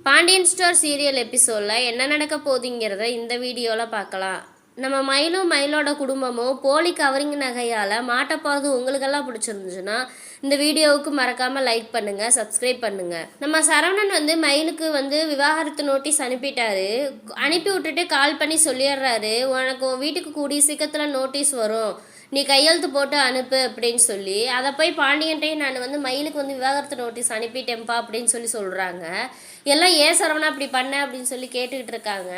Pandian store serial எபிசோடில் என்ன நடக்க போகுதுங்கிறத இந்த வீடியோவில் பார்க்கலாம். நம்ம மயிலோட குடும்பமும் போலி கவரிங் நகையால் மாட்டப்போகிறது உங்களுக்கெல்லாம் பிடிச்சிருந்துச்சுன்னா இந்த வீடியோவுக்கு மறக்காமல் லைக் பண்ணுங்கள், சப்ஸ்கிரைப் பண்ணுங்கள். நம்ம சரவணன் மயிலுக்கு விவாகரத்து நோட்டீஸ் அனுப்பிட்டாரு. அனுப்பி விட்டுட்டு கால் பண்ணி சொல்லிடுறாரு, உனக்கு வீட்டுக்கு கூடிய சீக்கிரத்தில் நோட்டீஸ் வரும், நீ கையெழுத்து போட்டு அனுப்பு அப்படின்னு சொல்லி. அதை போய் பாண்டியன்ட்டையும் நான் மயிலுக்கு விவாகரத்து நோட்டீஸ் அனுப்பிட்டேன்ப்பா அப்படின்னு சொல்கிறாங்க. எல்லாம் ஏன் சரவணா அப்படி பண்ண அப்படின்னு சொல்லி கேட்டுக்கிட்டு இருக்காங்க.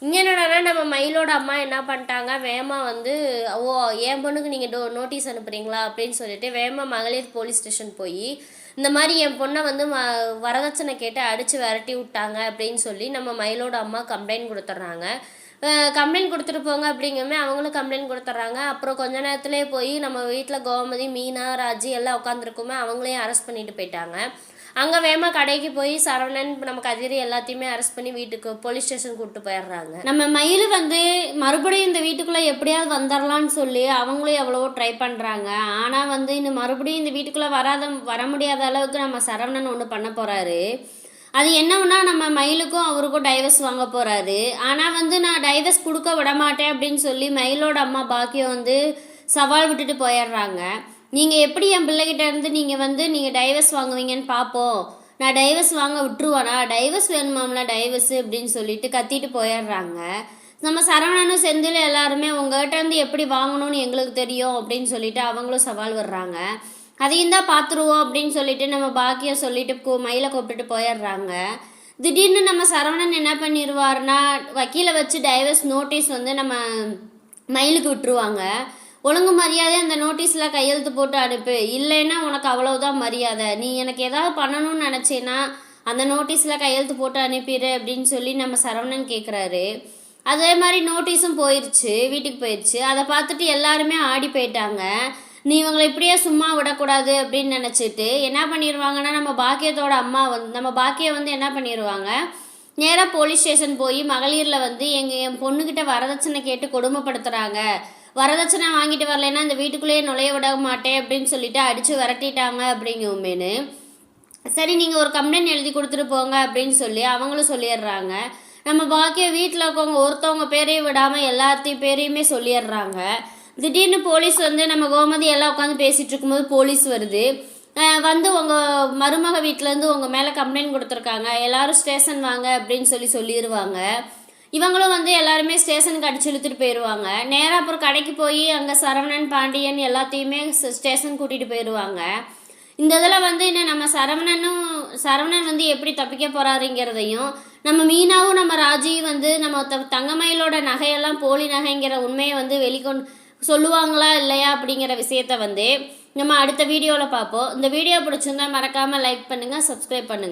இங்கே என்னடானா நம்ம மயிலோட அம்மா என்ன பண்ணிட்டாங்க, வேமா ஓ என் பொண்ணுக்கு நீங்கள் நோட்டீஸ் அனுப்புறீங்களா அப்படின்னு சொல்லிட்டு வேமா மகளிர் போலீஸ் ஸ்டேஷன் போய் இந்த மாதிரி என் பொண்ணை வரதட்சணை கேட்டு அடித்து விரட்டி விட்டாங்க அப்படின்னு சொல்லி நம்ம மயிலோட அம்மா கம்ப்ளைண்ட் கொடுத்துட்றாங்க. கம்ப்ளைண்ட் கொடுத்துட்டு போங்க அப்படிங்குமே அவங்களும் கம்ப்ளைண்ட் கொடுத்துட்றாங்க. அப்புறம் கொஞ்ச நேரத்துலேயே போய் நம்ம வீட்டில் கோமதி, மீனா, ராஜி எல்லாம் உட்காந்துருக்குமே அவங்களையும் அரெஸ்ட் பண்ணிட்டு போயிட்டாங்க. அங்கே வேமா கடைக்கு போய் சரவணன், நம்ம கதிரி எல்லாத்தையுமே அரெஸ்ட் பண்ணி வீட்டுக்கு போலீஸ் ஸ்டேஷன் கூப்பிட்டு போயிடுறாங்க. நம்ம மயில் மறுபடியும் இந்த வீட்டுக்குள்ளே எப்படியாவது வந்துடலான்னு சொல்லி அவங்களும் எவ்வளவோ ட்ரை பண்ணுறாங்க. ஆனால் இன்னும் மறுபடியும் இந்த வீட்டுக்குள்ளே வர முடியாத அளவுக்கு நம்ம சரவணன் ஒன்று பண்ண போகிறாரு. அது என்னன்னா நம்ம மயிலுக்கும் அவருக்கும் டைவர்ஸ் வாங்க போகிறாரு. ஆனால் நான் டைவர்ஸ் கொடுக்க விட மாட்டேன் அப்படின்னு சொல்லி மயிலோட அம்மா பாக்கியம் சவால் விட்டுட்டு போயிடுறாங்க. நீங்கள் எப்படி என் பிள்ளைகிட்ட இருந்து நீங்கள் டைவர்ஸ் வாங்குவீங்கன்னு பார்ப்போம், நான் டைவர்ஸ் வாங்க விட்டுருவானா, டைவர்ஸ் வேணுமாம்ல டைவர்ஸு அப்படின்னு சொல்லிட்டு கத்திட்டு போயிடுறாங்க. நம்ம சரவணனும் செந்தில் எல்லாருமே உங்கள்கிட்ட எப்படி வாங்கணும்னு எங்களுக்கு தெரியும் அப்படின்னு சொல்லிட்டு அவங்களும் சவால் விடுறாங்க. அதையும் தான் பார்த்துருவோம் அப்படின்னு சொல்லிட்டு நம்ம பாக்கியம் சொல்லிட்டு மயிலை கூப்பிட்டுட்டு போயிடுறாங்க. திடீர்னு நம்ம சரவணன் என்ன பண்ணிடுவார்னா வக்கீலை வச்சு டைவர்ஸ் நோட்டீஸ் நம்ம மயிலுக்கு விட்டுருவாங்க. ஒழுங்கு மரியாதை அந்த நோட்டீஸில் கையெழுத்து போட்டு அனுப்பு, இல்லைன்னா உனக்கு அவ்வளவுதான் மரியாதை, நீ எனக்கு ஏதாவது பண்ணணும்னு நினச்சேன்னா அந்த நோட்டீஸில் கையெழுத்து போட்டு அனுப்பிடு அப்படின்னு சொல்லி நம்ம சரவணன் கேட்குறாரு. அதே மாதிரி நோட்டீஸும் போயிடுச்சு, வீட்டுக்கு போயிடுச்சு. அதை பார்த்துட்டு எல்லாருமே ஆடி போயிட்டாங்க. நீ இவங்களை இப்படியே சும்மா விடக்கூடாது அப்படின்னு நினச்சிட்டு என்ன பண்ணிடுவாங்கன்னா நம்ம பாக்கியத்தோட அம்மா நம்ம பாக்கியம் என்ன பண்ணிடுவாங்க, நேராக போலீஸ் ஸ்டேஷன் போய் மகளிரில் என் பொண்ணுக்கிட்ட வரதட்சணை கேட்டு கொடுமைப்படுத்துகிறாங்க, வரதட்சணை வாங்கிட்டு வரலைன்னா இந்த வீட்டுக்குள்ளேயே நுழைய விட மாட்டேன் அப்படின்னு சொல்லிட்டு அடித்து விரட்டிட்டாங்க அப்படிங்குமேனு. சரி நீங்கள் ஒரு கம்ப்ளைண்ட் எழுதி கொடுத்துட்டு போங்க அப்படின்னு சொல்லி அவங்களும் சொல்லிடுறாங்க. நம்ம பாக்கியம் வீட்டில் இருக்கவங்க ஒருத்தவங்க பேரையும் விடாமல் எல்லாத்தையும் பேரையுமே சொல்லிடுறாங்க. திடீர்னு போலீஸ் நம்ம கோமதி எல்லாம் உட்காந்து பேசிகிட்டு இருக்கும்போது போலீஸ் வருது. உங்கள் மருமக வீட்டிலேருந்து உங்கள் மேலே கம்ப்ளைண்ட் கொடுத்துருக்காங்க, எல்லோரும் ஸ்டேஷன் வாங்க அப்படின்னு சொல்லிடுவாங்க. இவங்களும் எல்லாருமே ஸ்டேஷனுக்கு அடிச்சு இழுத்துட்டு போயிடுவாங்க. நேராக அப்புறம் கடைக்கு போய் அங்கே சரவணன், பாண்டியன் எல்லாத்தையுமே ஸ்டேஷன் கூட்டிகிட்டு போயிடுவாங்க. இந்த இதில் இன்னும் நம்ம சரவணன் எப்படி தப்பிக்க போகிறாருங்கிறதையும், நம்ம மீனாவும் நம்ம ராஜியும் நம்ம தங்கமயிலோட நகையெல்லாம் போலி நகைங்கிற உண்மையை வெளிக்கொண்டு சொல்லுவாங்களா இல்லையா அப்படிங்கிற விஷயத்த நம்ம அடுத்த வீடியோவில் பார்ப்போம். இந்த வீடியோ பிடிச்சிருந்தா மறக்காமல் லைக் பண்ணுங்கள், சப்ஸ்கிரைப் பண்ணுங்கள்.